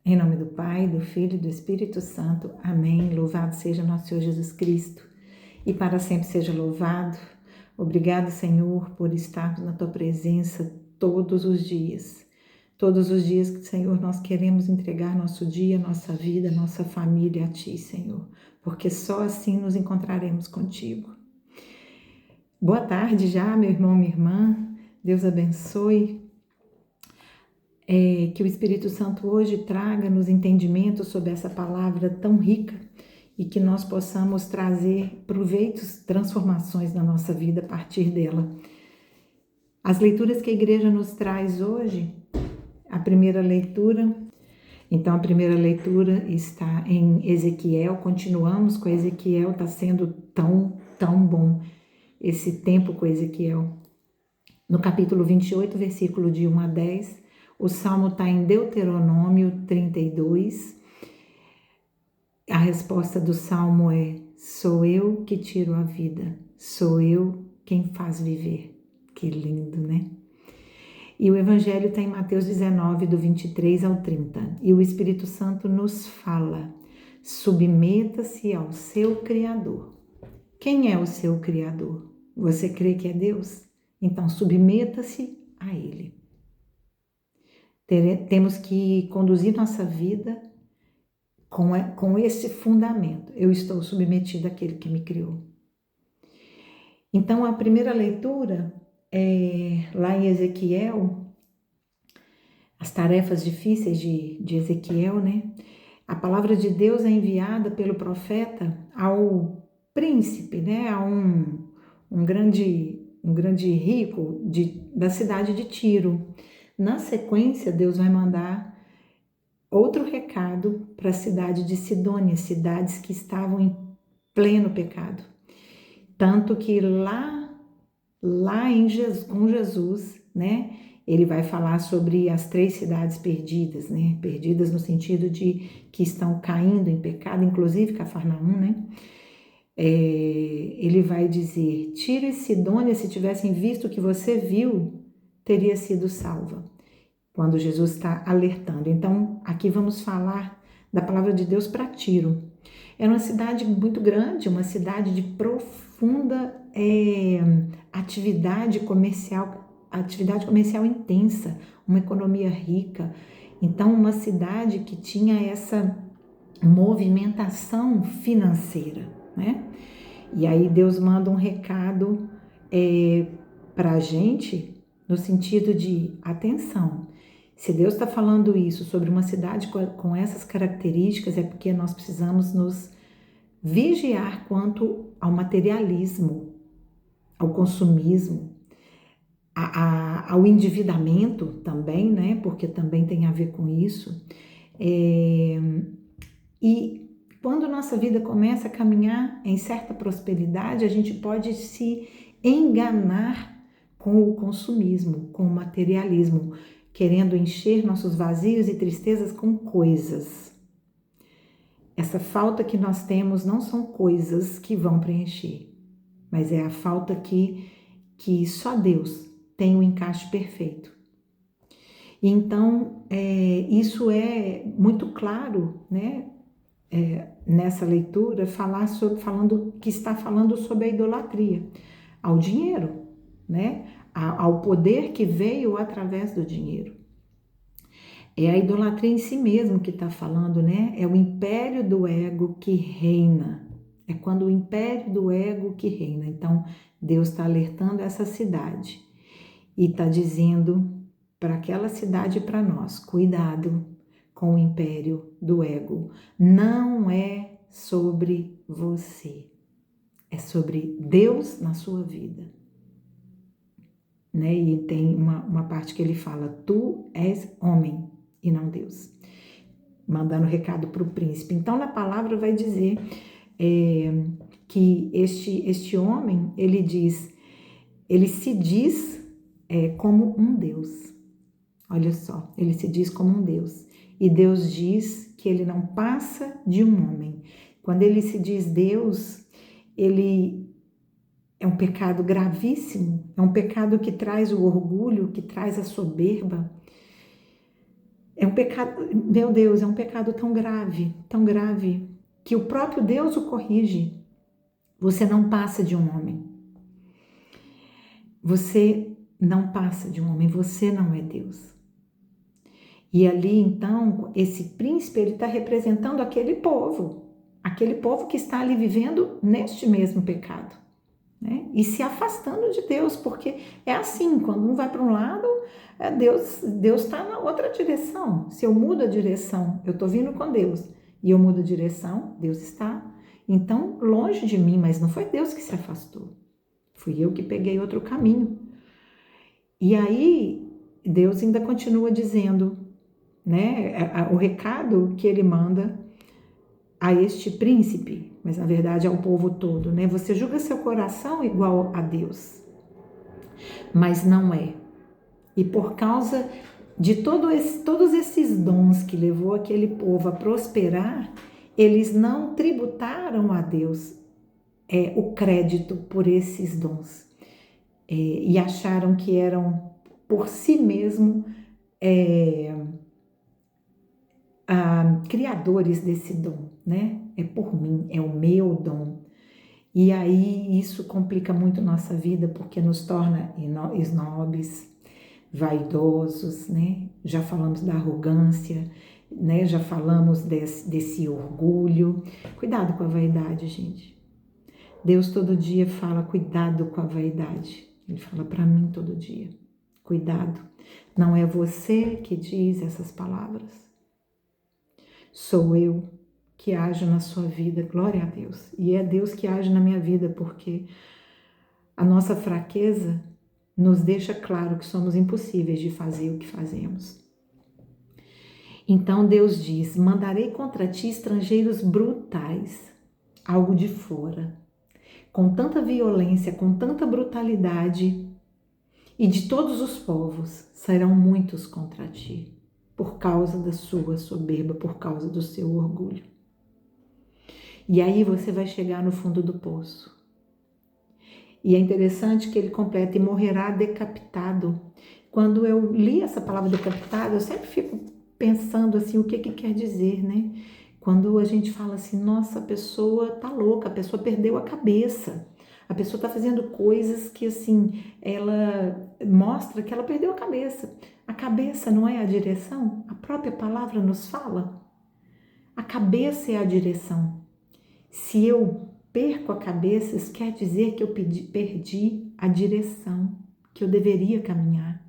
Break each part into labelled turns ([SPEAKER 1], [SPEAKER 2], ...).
[SPEAKER 1] Em nome do Pai, do Filho e do Espírito Santo. Amém. Louvado seja nosso Senhor Jesus Cristo e para sempre seja louvado. Obrigado, Senhor, por estarmos na Tua presença todos os dias. Todos os dias, Senhor, nós queremos entregar nosso dia, nossa vida, nossa família a Ti, Senhor, porque só assim nos encontraremos contigo. Boa tarde já, meu irmão, minha irmã. Deus abençoe. Que o Espírito Santo hoje traga-nos entendimento sobre essa palavra tão rica e que nós possamos trazer proveitos, transformações na nossa vida a partir dela. As leituras que a igreja nos traz hoje, a primeira leitura está em Ezequiel, continuamos com Ezequiel, está sendo tão bom esse tempo com Ezequiel. No capítulo 28, versículo de 1 a 10, o Salmo está em Deuteronômio 32. A resposta do Salmo é: sou eu que tiro a vida, sou eu quem faz viver. Que lindo, né? E o Evangelho está em Mateus 19, do 23 ao 30. E o Espírito Santo nos fala: submeta-se ao seu Criador. Quem é o seu Criador? Você crê que é Deus? Então submeta-se a Ele. Temos que conduzir nossa vida com esse fundamento. Eu estou submetido àquele que me criou. Então, a primeira leitura é lá em Ezequiel, as tarefas difíceis de Ezequiel, né? A palavra de Deus é enviada pelo profeta ao príncipe, né? A um grande rico da cidade de Tiro. Na sequência, Deus vai mandar outro recado para a cidade de Sidônia, cidades que estavam em pleno pecado. Tanto que com Jesus, né, ele vai falar sobre as 3 cidades perdidas, né, perdidas no sentido de que estão caindo em pecado, inclusive Cafarnaum, né. Ele vai dizer: Tiro e Sidônia, se tivessem visto o que você viu, teria sido salva. Quando Jesus está alertando. Então, aqui vamos falar da palavra de Deus para Tiro. Era uma cidade muito grande, uma cidade de profunda atividade comercial intensa, uma economia rica. Então, uma cidade que tinha essa movimentação financeira, né? E aí Deus manda um recado para a gente no sentido de: atenção, se Deus está falando isso sobre uma cidade com essas características, é porque nós precisamos nos vigiar quanto ao materialismo, ao consumismo, ao endividamento também, né? Porque também tem a ver com isso. E quando nossa vida começa a caminhar em certa prosperidade, a gente pode se enganar com o consumismo, com o materialismo, querendo encher nossos vazios e tristezas com coisas. Essa falta que nós temos não são coisas que vão preencher, mas é a falta que só Deus tem um encaixe perfeito. Então, isso é muito claro, né? Nessa leitura, que está falando sobre a idolatria, ao dinheiro, né? Ao poder que veio através do dinheiro. É a idolatria em si mesmo que está falando, né? É o império do ego que reina. É quando o império do ego que reina. Então, Deus está alertando essa cidade e está dizendo para aquela cidade e para nós: cuidado com o império do ego. Não é sobre você, é sobre Deus na sua vida. Né? E tem uma parte que ele fala: tu és homem e não Deus, mandando recado para o príncipe. Então, na palavra vai dizer que este homem, ele se diz como um Deus. Olha só, ele se diz como um Deus. E Deus diz que ele não passa de um homem. Quando ele se diz Deus, ele é um pecado gravíssimo, é um pecado que traz o orgulho, que traz a soberba. É um pecado, meu Deus, é um pecado tão grave, que o próprio Deus o corrige. Você não passa de um homem. Você não passa de um homem, você não é Deus. E ali, então, esse príncipe, ele está representando aquele povo que está ali vivendo neste mesmo pecado, né? E se afastando de Deus, porque é assim, quando um vai para um lado, Deus está na outra direção. Se eu mudo a direção, eu estou vindo com Deus, e eu mudo a direção, Deus está, então, longe de mim, mas não foi Deus que se afastou. Fui eu que peguei outro caminho. E aí, Deus ainda continua dizendo, né, o recado que ele manda a este príncipe, mas na verdade ao povo todo, né? Você julga seu coração igual a Deus, mas não é. E por causa de todos esses dons que levou aquele povo a prosperar, eles não tributaram a Deus o crédito por esses dons. E acharam que eram por si mesmo criadores desse dom, né? É por mim, é o meu dom. E aí isso complica muito nossa vida, porque nos torna esnobes, vaidosos, né? Já falamos da arrogância, né? Já falamos desse orgulho. Cuidado com a vaidade, gente. Deus todo dia fala, cuidado com a vaidade. Ele fala para mim todo dia, cuidado. Não é você que diz essas palavras. Sou eu que ajo na sua vida, glória a Deus. E é Deus que age na minha vida, porque a nossa fraqueza nos deixa claro que somos impossíveis de fazer o que fazemos. Então Deus diz, mandarei contra ti estrangeiros brutais, algo de fora, com tanta violência, com tanta brutalidade, e de todos os povos sairão muitos contra ti, por causa da sua soberba, por causa do seu orgulho. E aí você vai chegar no fundo do poço. E é interessante que ele completa, e morrerá decapitado. Quando eu li essa palavra decapitado, eu sempre fico pensando assim, o que quer dizer, né? Quando a gente fala assim, nossa, a pessoa tá louca, a pessoa perdeu a cabeça. A pessoa tá fazendo coisas que, assim, ela mostra que ela perdeu a cabeça. A cabeça não é a direção? A própria palavra nos fala. A cabeça é a direção. Se eu perco a cabeça, isso quer dizer que eu perdi a direção que eu deveria caminhar.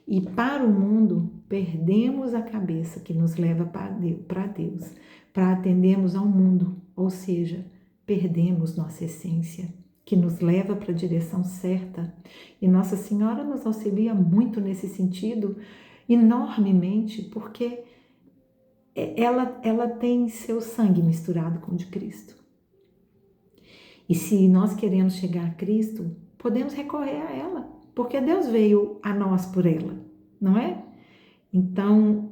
[SPEAKER 1] E para o mundo, perdemos a cabeça que nos leva para Deus, para atendermos ao mundo, ou seja, perdemos nossa essência, que nos leva para a direção certa. E Nossa Senhora nos auxilia muito nesse sentido, enormemente, porque ela tem seu sangue misturado com o de Cristo. E se nós queremos chegar a Cristo, podemos recorrer a ela, porque Deus veio a nós por ela, não é? Então,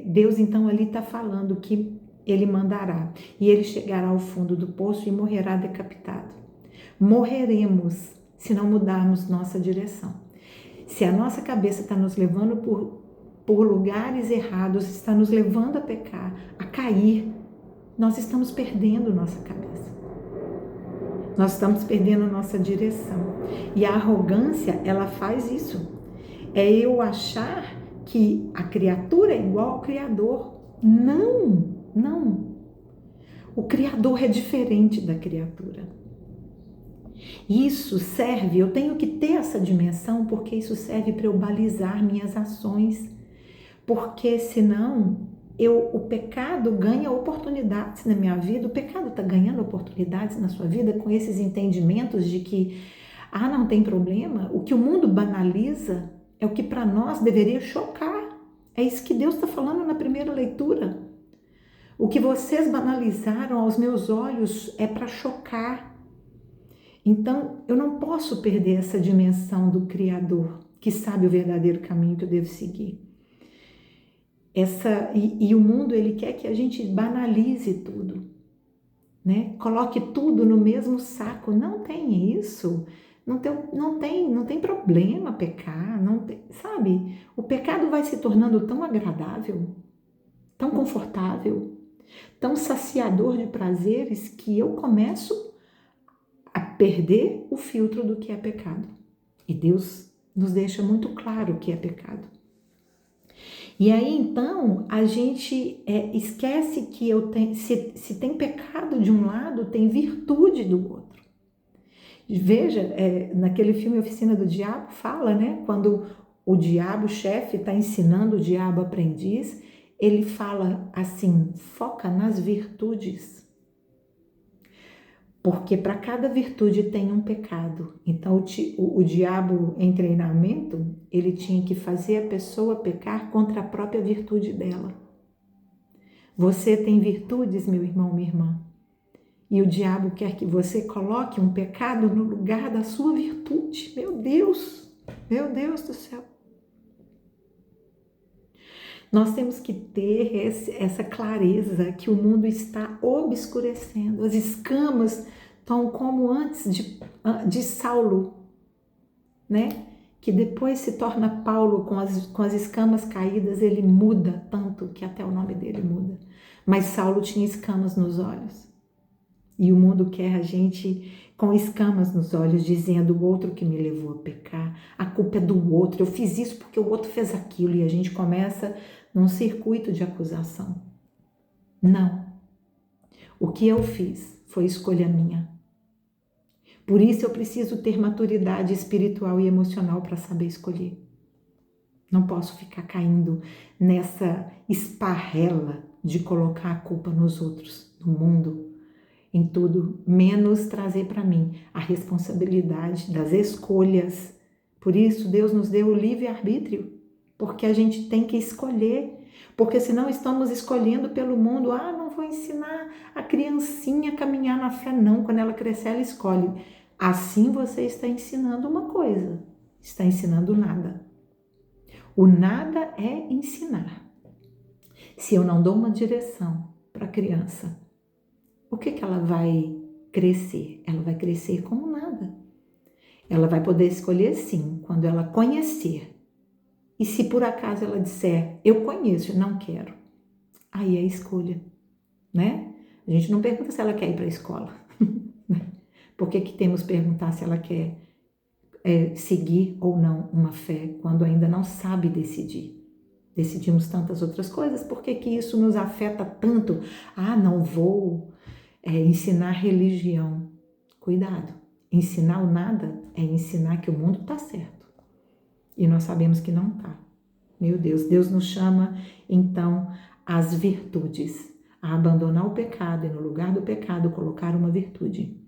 [SPEAKER 1] Deus então ali está falando que ele mandará, e ele chegará ao fundo do poço e morrerá decapitado. Morreremos se não mudarmos nossa direção. Se a nossa cabeça está nos levando por lugares errados, está nos levando a pecar, a cair, nós estamos perdendo nossa cabeça. Nós estamos perdendo nossa direção. E a arrogância, ela faz isso. É eu achar que a criatura é igual ao Criador. Não. O Criador é diferente da criatura. Isso serve, eu tenho que ter essa dimensão, porque isso serve para eu balizar minhas ações. Porque senão o pecado ganha oportunidades na minha vida, o pecado está ganhando oportunidades na sua vida com esses entendimentos de que, não tem problema, o que o mundo banaliza é o que para nós deveria chocar. É isso que Deus está falando na primeira leitura. O que vocês banalizaram aos meus olhos é para chocar. Então, eu não posso perder essa dimensão do Criador, que sabe o verdadeiro caminho que eu devo seguir. E o mundo, ele quer que a gente banalize tudo, né? Coloque tudo no mesmo saco. Não tem isso. Não tem problema pecar, não tem, sabe? O pecado vai se tornando tão agradável, tão confortável, tão saciador de prazeres que eu começo a perder o filtro do que é pecado. E Deus nos deixa muito claro o que é pecado. E aí então a gente esquece que se tem pecado de um lado, tem virtude do outro. Veja, naquele filme Oficina do Diabo fala, né? Quando o diabo chefe está ensinando o diabo aprendiz, ele fala assim: foca nas virtudes. Porque para cada virtude tem um pecado. Então o diabo em treinamento, ele tinha que fazer a pessoa pecar contra a própria virtude dela. Você tem virtudes, meu irmão, minha irmã. E o diabo quer que você coloque um pecado no lugar da sua virtude. Meu Deus do céu. Nós temos que ter essa clareza que o mundo está obscurecendo. As escamas estão como antes de Saulo, né? Que depois se torna Paulo com as escamas caídas, ele muda tanto que até o nome dele muda. Mas Saulo tinha escamas nos olhos. E o mundo quer a gente com escamas nos olhos, dizendo o outro que me levou a pecar, a culpa é do outro, eu fiz isso porque o outro fez aquilo, e a gente começa num circuito de acusação. Não. O que eu fiz foi escolha minha. Por isso eu preciso ter maturidade espiritual e emocional para saber escolher. Não posso ficar caindo nessa esparrela de colocar a culpa nos outros, no mundo, em tudo, menos trazer para mim a responsabilidade das escolhas. Por isso Deus nos deu o livre-arbítrio, porque a gente tem que escolher, porque senão estamos escolhendo pelo mundo. Não vou ensinar a criancinha a caminhar na fé, não, quando ela crescer ela escolhe. Assim você está ensinando uma coisa, está ensinando nada. O nada é ensinar. Se eu não dou uma direção para a criança, o que ela vai crescer? Ela vai crescer como nada. Ela vai poder escolher sim, quando ela conhecer. E se por acaso ela disser, eu conheço, não quero, aí é escolha, né? A gente não pergunta se ela quer ir para a escola. Por que temos que perguntar se ela quer seguir ou não uma fé, quando ainda não sabe decidir? Decidimos tantas outras coisas, por que isso nos afeta tanto? Não vou ensinar religião. Cuidado, ensinar o nada é ensinar que o mundo está certo. E nós sabemos que não está. Meu Deus, Deus nos chama então às virtudes, a abandonar o pecado e no lugar do pecado colocar uma virtude.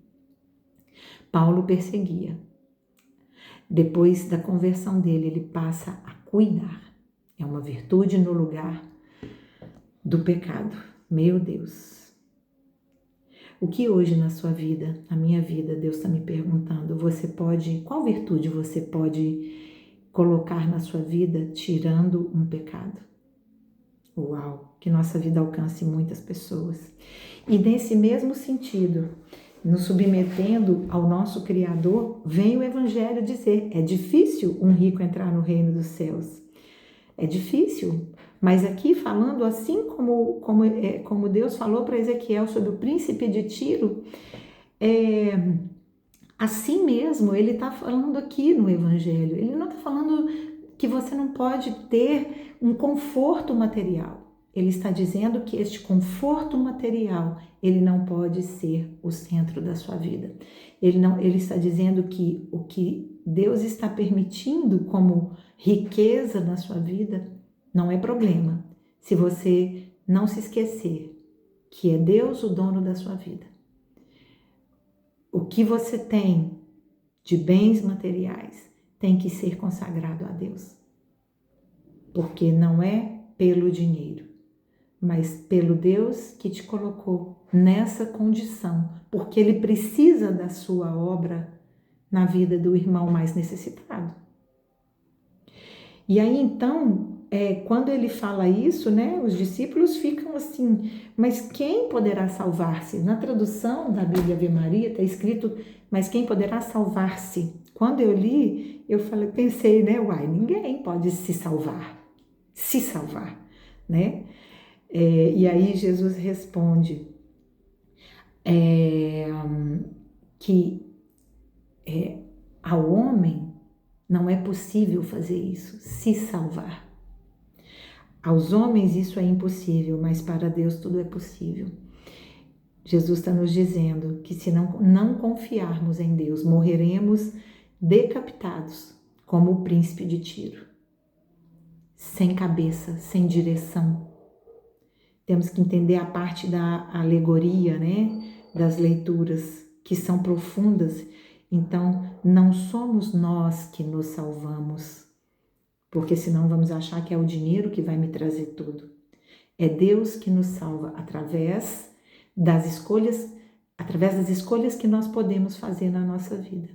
[SPEAKER 1] Paulo perseguia. Depois da conversão dele, ele passa a cuidar. É uma virtude no lugar do pecado. Meu Deus. O que hoje na sua vida, na minha vida, Deus está me perguntando, qual virtude você pode colocar na sua vida tirando um pecado? Uau, que nossa vida alcance muitas pessoas. E nesse mesmo sentido, nos submetendo ao nosso Criador, vem o Evangelho dizer, é difícil um rico entrar no reino dos céus. É difícil, mas aqui falando assim como Deus falou para Ezequiel sobre o príncipe de Tiro, assim mesmo ele está falando aqui no Evangelho. Ele não está falando que você não pode ter um conforto material. Ele está dizendo que este conforto material, ele não pode ser o centro da sua vida. Ele está dizendo que o que Deus está permitindo como riqueza na sua vida não é problema, se você não se esquecer que é Deus o dono da sua vida. O que você tem de bens materiais tem que ser consagrado a Deus, porque não é pelo dinheiro, mas pelo Deus que te colocou nessa condição, porque Ele precisa da sua obra na vida do irmão mais necessitado. E aí então, quando ele fala isso, né, os discípulos ficam assim, mas quem poderá salvar-se? Na tradução da Bíblia Ave Maria está escrito, mas quem poderá salvar-se? quando eu li, eu pensei, né, uai, ninguém pode se salvar, né? E aí Jesus responde que ao homem não é possível fazer isso, se salvar. Aos homens isso é impossível, mas para Deus tudo é possível. Jesus está nos dizendo que se não confiarmos em Deus, morreremos decapitados, como o príncipe de Tiro, sem cabeça, sem direção. Temos que entender a parte da alegoria, né, das leituras, que são profundas. Então, não somos nós que nos salvamos, porque senão vamos achar que é o dinheiro que vai me trazer tudo. É Deus que nos salva através das escolhas que nós podemos fazer na nossa vida.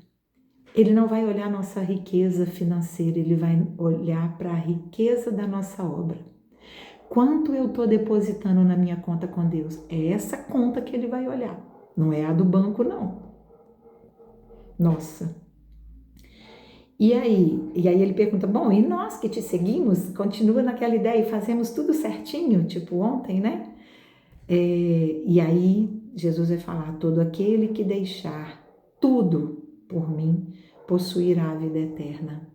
[SPEAKER 1] Ele não vai olhar nossa riqueza financeira, ele vai olhar para a riqueza da nossa obra. Quanto eu estou depositando na minha conta com Deus? É essa conta que ele vai olhar, não é a do banco, não. Nossa. E aí ele pergunta, bom, e nós que te seguimos, continua naquela ideia e fazemos tudo certinho, tipo ontem, né? E aí Jesus vai falar, todo aquele que deixar tudo por mim, possuirá a vida eterna.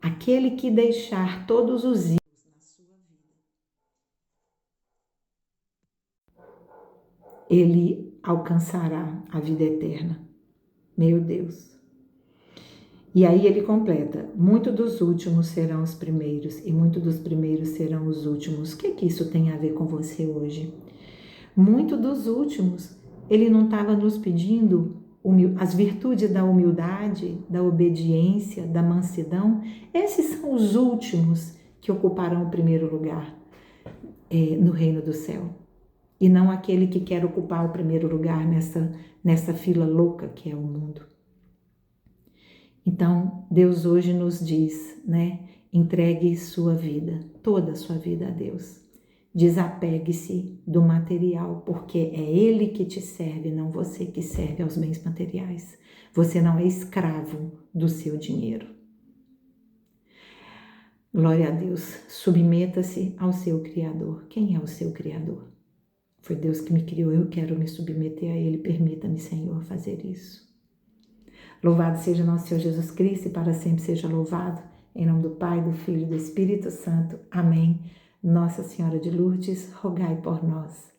[SPEAKER 1] Aquele que deixar todos os ídolos na sua vida, ele alcançará a vida eterna. Meu Deus. E aí ele completa, muito dos últimos serão os primeiros e muito dos primeiros serão os últimos. O que isso tem a ver com você hoje? Muito dos últimos, ele não estava nos pedindo as virtudes da humildade, da obediência, da mansidão. Esses são os últimos que ocuparão o primeiro lugar no reino do céu. E não aquele que quer ocupar o primeiro lugar nessa fila louca que é o mundo. Então, Deus hoje nos diz, né? Entregue sua vida, toda a sua vida a Deus. Desapegue-se do material, porque é Ele que te serve, não você que serve aos bens materiais. Você não é escravo do seu dinheiro. Glória a Deus. Submeta-se ao seu Criador. Quem é o seu Criador? Foi Deus que me criou, eu quero me submeter a Ele. Permita-me, Senhor, fazer isso. Louvado seja nosso Senhor Jesus Cristo e para sempre seja louvado. Em nome do Pai, do Filho e do Espírito Santo. Amém. Nossa Senhora de Lourdes, rogai por nós.